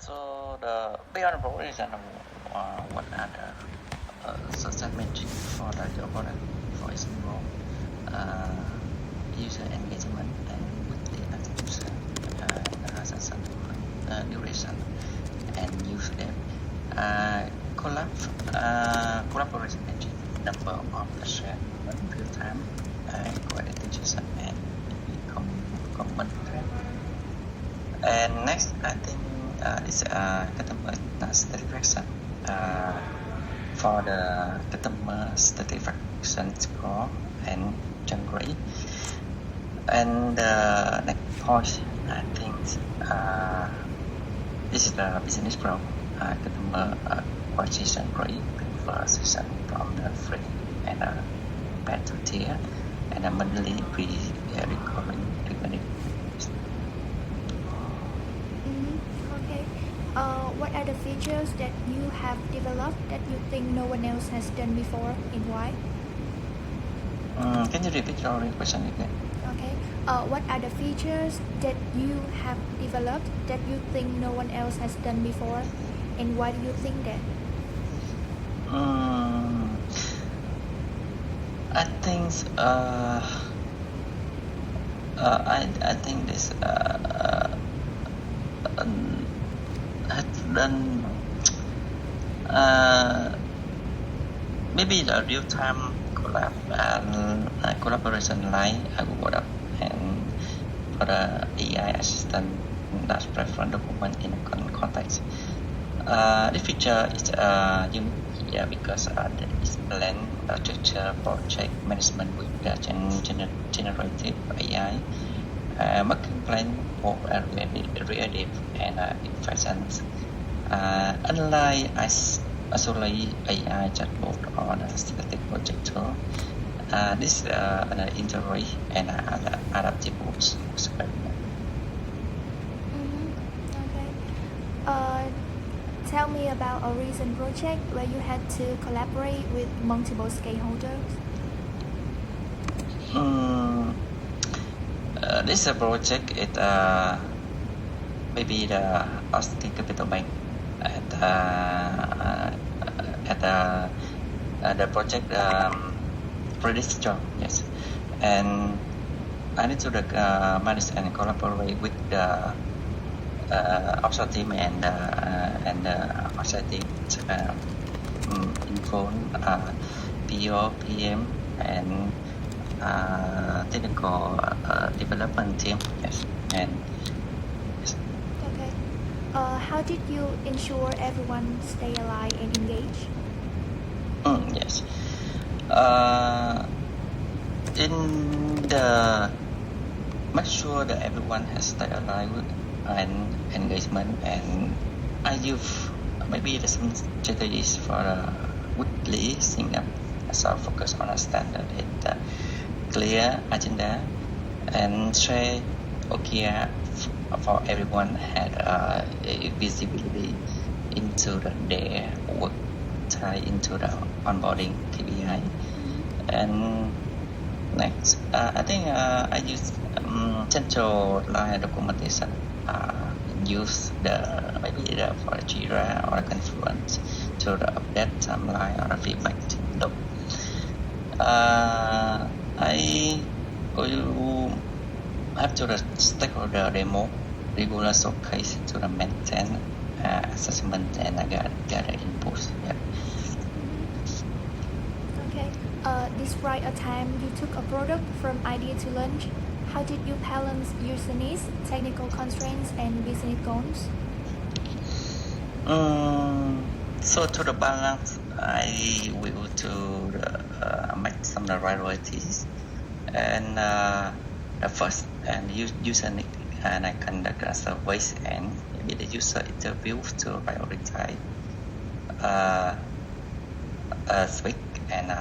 So the beyond progression, what are the social metrics for your product? For example, user engagement and weekly active user, session duration, and use them. Collaboration metric, number of the share in real time, quality user, and common trend. And next, I think is customer satisfaction. For the customer satisfaction score and generate. And the next point, I think this is the business growth. Customer acquisition rate conversion from the free and paid to tier and a monthly recurring revenue. Okay. What are the features that you have developed that you think no one else has done before, and why? Can you repeat your question again? Okay. What are the features that you have developed that you think no one else has done before, and why do you think that? I think I think this had done maybe the real time collaboration like Google Doc and for the AI assistant that's preferred document in context. This feature is unique here because it is blend structure project management with the generative AI. Marketing plan both reactive and efficient. Unlike isolated AI chatbot or the static project tool, this an integrate and adaptable experiment. Okay. Tell me about a recent project where you had to collaborate with multiple stakeholders. This project is maybe the Austin Capital Bank at the project British job, yes, and I need to manage and collaborate with the offshore team and offshore team in phone, PO, PM, and technical development team, yes, and yes. Okay. How did you ensure everyone stay aligned and engaged? Yes. In the make sure that everyone has stay alive and engagement, and I use maybe some strategies for weekly sync up, so focus on a standard hit clear agenda and share OKR for everyone had visibility into their work tie into the onboarding KPI. And next, I think I use central line documentation. Use maybe for Jira or Confluence to update timeline or feedback loop. I will have to the stakeholder demo regular showcase to the maintain assessment and gather inputs. Yeah. Okay. Describe a time you took a product from idea to launch. How did you balance user needs, technical constraints, and business goals? So to the balance, I will to make some priorities, and the first and user need, and I conduct a surveys and maybe the user interview to prioritize speak and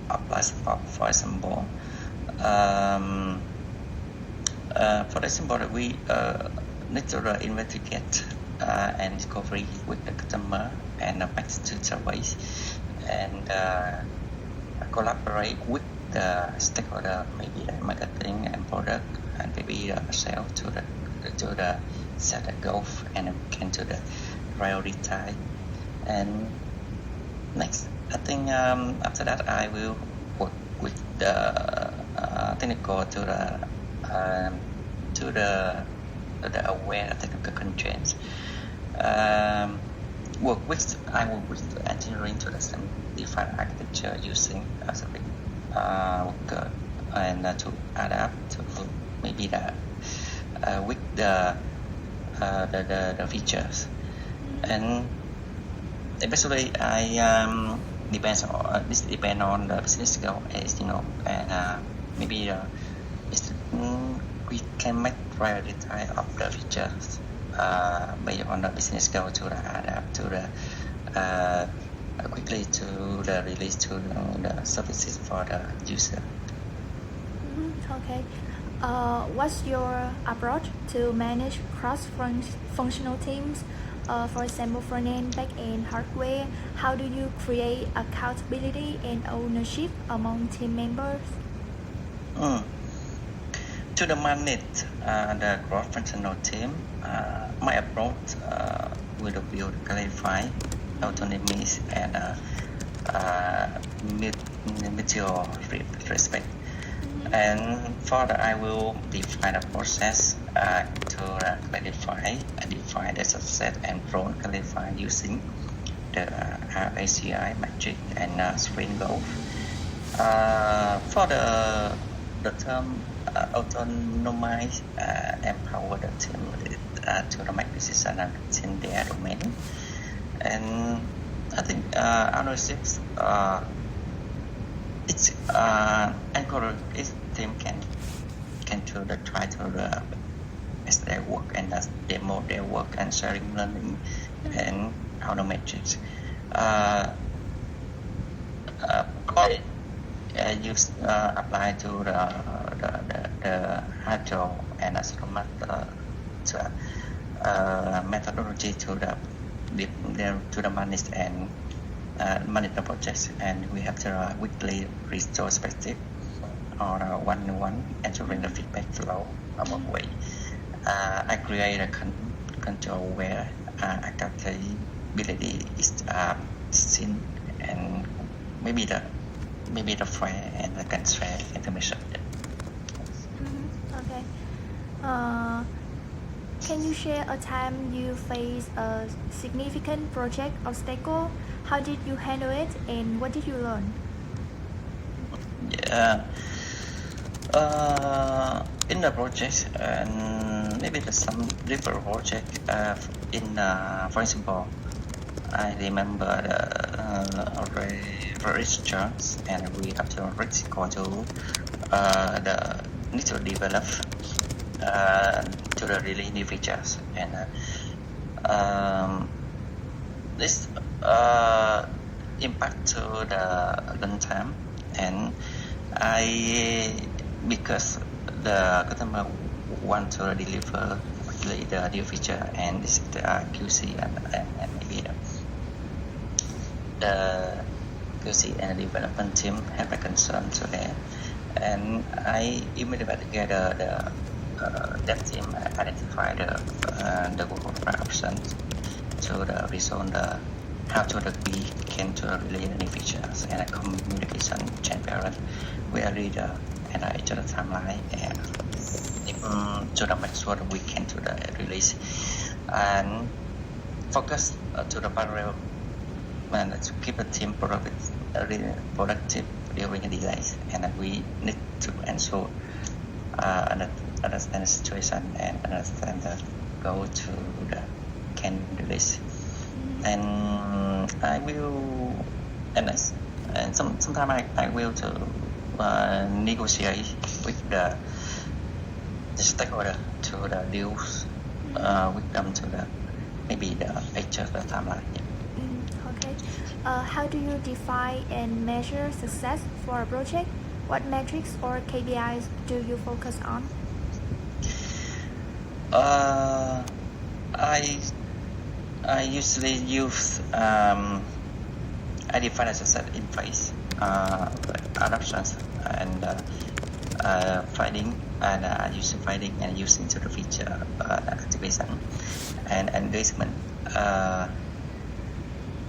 apply support. For example, we need to investigate and discovery with the customer and make two surveys and collaborate with the stakeholder, maybe like marketing and product and maybe sales to the set the goal and can to the prioritize. And next, I think after that I will work with the technical to the aware technical constraints. I will work with the engineering to the defined architecture using a specific worker and to adapt to maybe with the features. And eventually I depends on this depend on the business goal, as you know, and maybe we can make prioritize of the features based on the business goal to adapt to the quickly to the release to the services for the user. Okay. What's your approach to manage cross-functional teams? For example, front-end, back-end, hardware. How do you create accountability and ownership among team members? To the manage the cross-functional team, my approach will build clarify autonomy and mutual respect. And further, I will define a process to clarify and define the success and role clarify using the ACI metric and sprint goal. For the term autonomize, empower the team to make decisions in their domain. And I think ownership it's encourage each team can to the try to as their work and demo their work and sharing learning and how the metrics. Use apply to the agile and scrum methodology to the manage and manage the projects, and we have the weekly retrospective or one-on-one answering the feedback flow about way. I create a control where accountability is seen, and maybe the fair and the can share information. Okay. Can you share a time you faced a significant project obstacle? How did you handle it, and what did you learn? Yeah. In the project, and maybe some different project. For example, I remember the research, and we have to record to the need to develop to the really new features, and this impact to the runtime, and because the customer want to deliver quickly the new feature, and this the QC and maybe the QC and development team have a concern to that, and I immediately together the dev team identify the work options to the resolve the how to the we can to relay the new features and a communication transparent with a leader and each other timeline, and to make sure that we can to the release and focus to the parallel and to keep the team productive during the delays, and we need to ensure understand the situation and understand the go to the can release. And I will and sometimes I will to negotiate with the stakeholder to the deals with them to the maybe the adjust the timeline. Okay. How do you define and measure success for a project? What metrics or KPIs do you focus on? I usually use I define a success in phase adoptions and finding and user finding and using to the feature activation and engagement.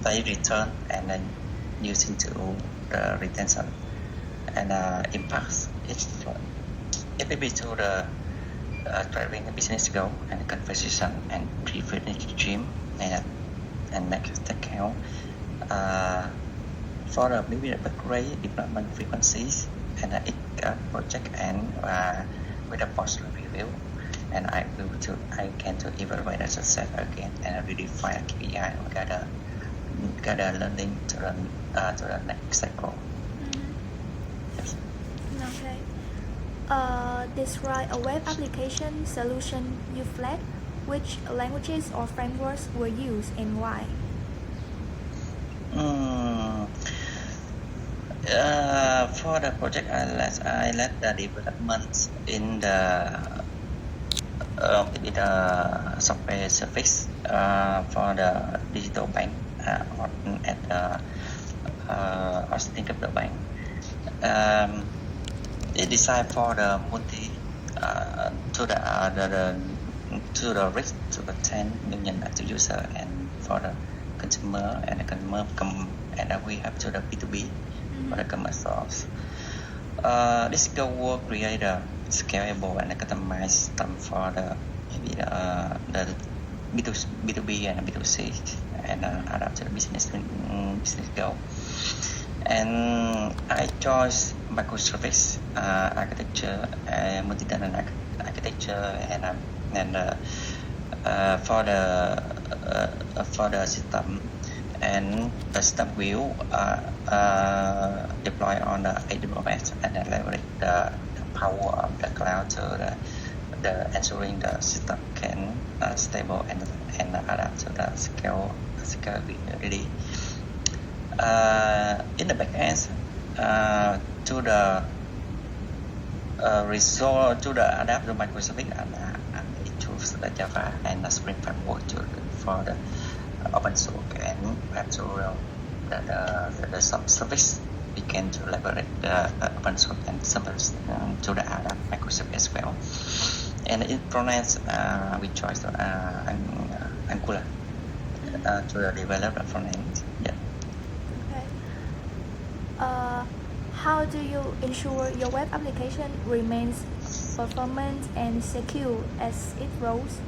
They return and then using to the retention and impacts it will be to the driving the business goal and conversation and pre-finish stream and make the count for the maybe the upgrade development frequencies and project and with a post review and I can to evaluate the success again and redefine KPI or gather learning to the next cycle. Yes. Okay. Describe a web application solution you flagged. Which languages or frameworks were used and why? For the project, I led the development in the software service for the digital bank at the hosting of the bank. It designed for the multi to the risk to the 10 million active user and for the consumer and the consumer and we have to the B2B for the commercials. This goal will create a scalable and a customized system for the maybe the B2B and B2C and adapt to the business goal. And I chose microservice architecture, multi-tenant architecture, and for the system, and the system will deploy on the AWS and leverage the power of the cloud to the ensuring the system can stable and adapt to the scalability. In the back end, to the result to the adapt the microservice and choose the Java and the Spring framework for the open source and web to the service we can to leverage the open source and service to the adapt microservice as well. And in frontend, we chose Angular to develop the frontend. Yeah. How do you ensure your web application remains performant and secure as it grows?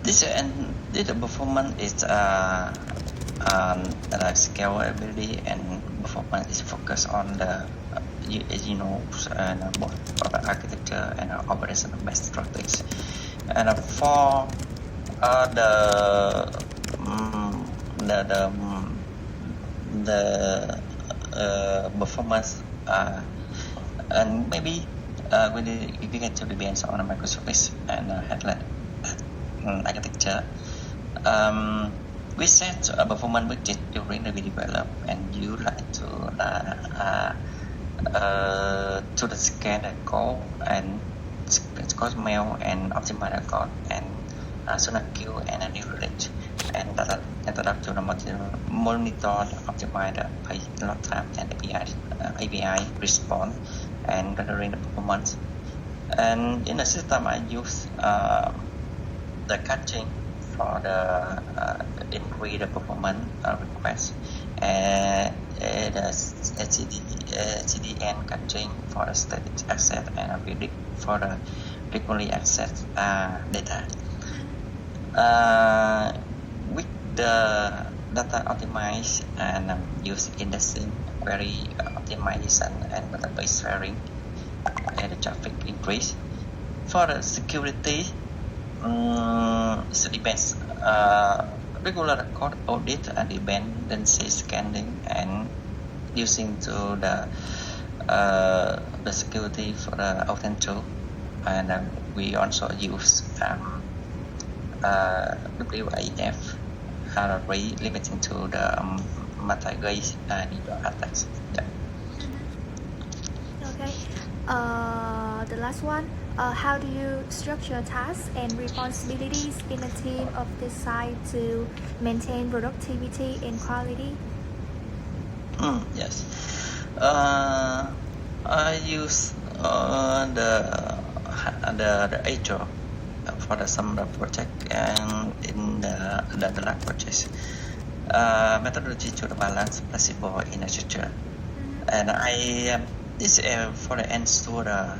This performance is scalability and performance is focused on the both architecture and operation best strategies. And for the performance and maybe we get to depends on a microservice and headlet architecture. We set a performance budget during the develop and you like to the scan the code and code mail and optimize the code and Sonar queue and a new release and adapt to the monitor, optimize the page load time and API response and rendering the performance. And in the system, I use the caching for the increase the performance request and the CDN caching for the static access and predict for the frequently accessed data. With the data optimized and use indexing, query optimization, and database sharing, and the traffic increase. For the security, it depends. Regular code audit and dependency scanning and using to the security for the authentic, and we also use WAF limiting to the multi-gate attacks. Yeah. Okay. The last one. How do you structure tasks and responsibilities in a team of this size to maintain productivity and quality? Yes. I use the Azure for the summer project and in the last project. Methodology to the balance flexible in architecture. And this for the ensure the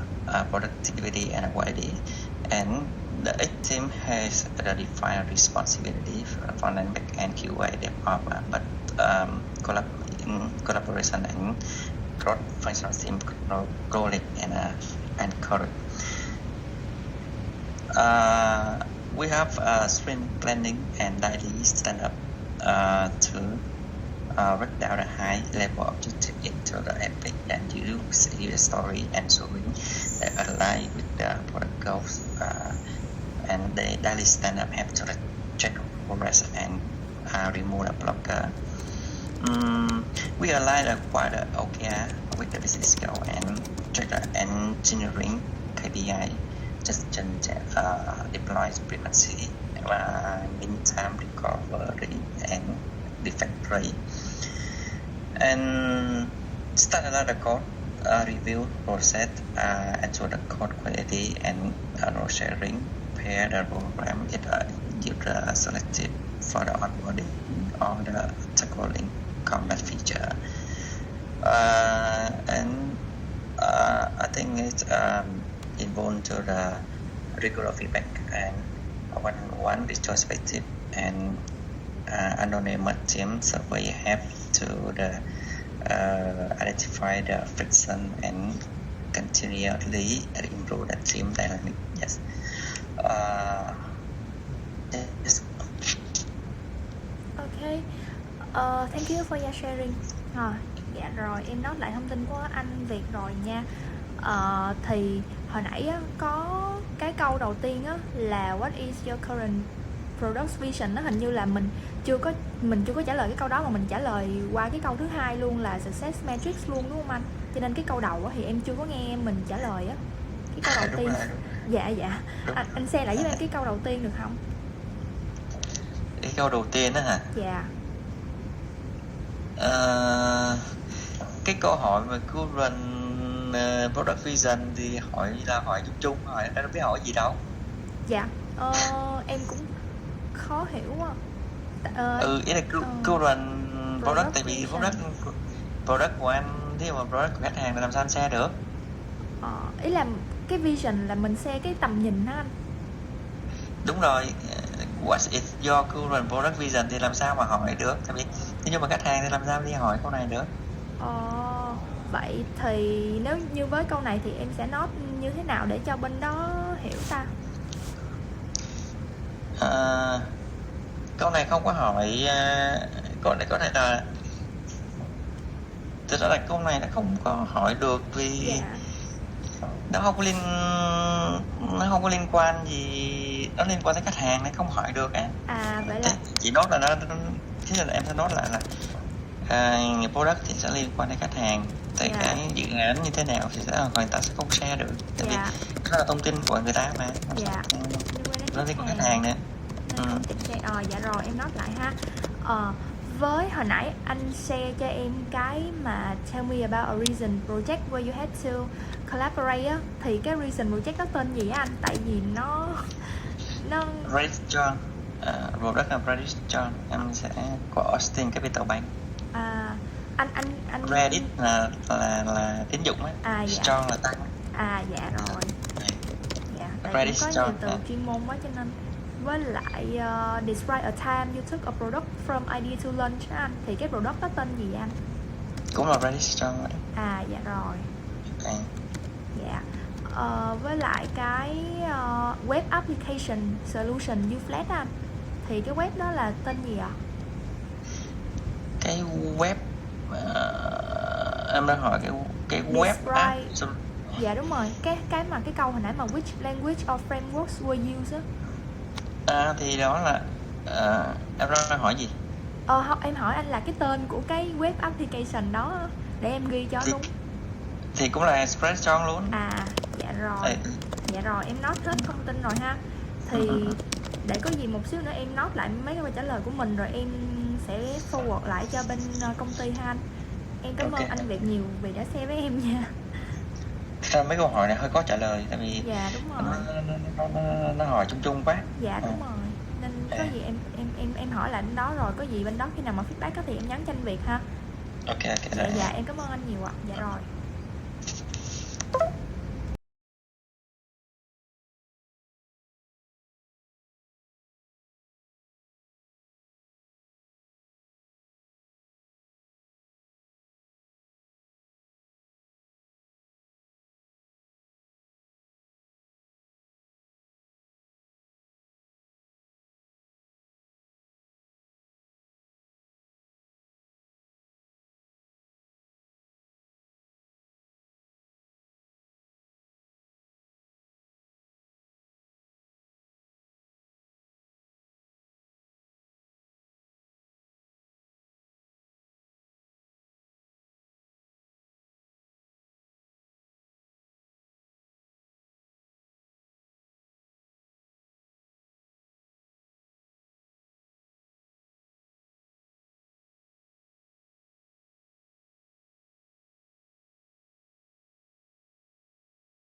productivity and quality. And the team has the defined responsibility for front-end, back-end, QA, development, but in collaboration and cross-functional team rolling and correct. We have sprint planning and daily stand-up to break down the high-level objective into the epic and use user story and showing that align with the product goals. And the daily stand-up have to check progress and remove the blocker. We align the quite OKR with the business goal and check the engineering KPI, just deploy dependency, meantime recovery and defect rate, and start another code review process, ensure the code quality and role sharing. Pair the program with user selected for the onboarding or the tackling combat feature. And I think it's involved to the regular feedback and one retrospective and anonymous team survey have to the identify the friction and continually improve the team dynamic. Yes. Yes. Okay. Thank you for your sharing. Dạ rồi, em nói lại thông tin của anh Việt rồi nha. Thì hồi nãy á, có cái câu đầu tiên á, là what is your current product vision, nó hình như là mình chưa có trả lời cái câu đó, mà mình trả lời qua cái câu thứ hai luôn là success metrics luôn, đúng không anh? Cho nên cái câu đầu á, thì em chưa có nghe mình trả lời á, cái câu đầu tiên. Rồi. Dạ. Anh xem lại với em cái câu đầu tiên được không? Cái câu đầu tiên đó hả? Dạ. Cái câu hỏi mà current product vision thì hỏi chung, hỏi anh đâu biết hỏi gì đâu. Dạ. Em cũng khó hiểu quá. Ý là current product, tại vì product của anh thì mà product của khách hàng là làm sao anh share được? Ý là cái vision là mình share cái tầm nhìn đó anh. Đúng rồi. What is your current product vision thì làm sao mà hỏi được? Tại vì nhưng mà khách hàng thì làm sao đi hỏi câu này được? Vậy thì nếu như với câu này thì em sẽ note như thế nào để cho bên đó hiểu ta? Câu này không có hỏi, câu này có thể là thực ra là câu này nó không có hỏi được vì nó không có liên quan gì, nó liên quan tới khách hàng nên không hỏi được á. Vậy là chỉ nói là nó thế là em sẽ nói lại là product thì sẽ liên quan đến khách hàng, tại cái dự án như thế nào thì người ta sẽ không share được, tại vì đó là thông tin của người ta mà. Nó liên quan khách hàng nữa. Dạ rồi, em nói lại ha. Với hồi nãy anh share cho em cái mà tell me about a recent project where you had to collaborate á, thì cái recent project đó tên gì á anh? Tại vì nó British John, product là British John, em sẽ của Austin Capital Bank. Anh Credit là tín dụng á. Dạ. John là tăng. Dạ rồi. Dạ, tại British cũng có nhiều John, từ chuyên môn quá cho nên. Với lại describe a time you took a product from idea to launch anh, thì cái product đó tên gì anh? Cũng là British John đấy. Dạ rồi. Okay. Dạ. Với lại cái web application solution you flat anh, thì cái web đó là tên gì ạ? Cái web em đang hỏi cái web Dạ đúng rồi, cái mà cái câu hồi nãy mà which language or frameworks were used á. Thì đó là em đang hỏi gì? Em hỏi anh là cái tên của cái web application đó để em ghi cho đúng. Thì cũng là Express John luôn. Dạ rồi. Dạ rồi, em note hết thông tin rồi ha. Thì để có gì một xíu nữa em note lại mấy cái câu trả lời của mình rồi em sẽ forward lại cho bên công ty ha anh. Em cảm ơn Ok. anh Việt nhiều vì đã share với em nha. Thật ra mấy câu hỏi này hơi khó trả lời tại vì Dạ đúng nó, rồi. nó hỏi chung chung quá. Dạ đúng rồi. Nên có gì em hỏi lại bên đó, rồi có gì bên đó khi nào mà feedback có thì em nhắn cho anh Việt ha. Ok Dạ rồi. dạ em cảm ơn anh nhiều ạ. Dạ rồi.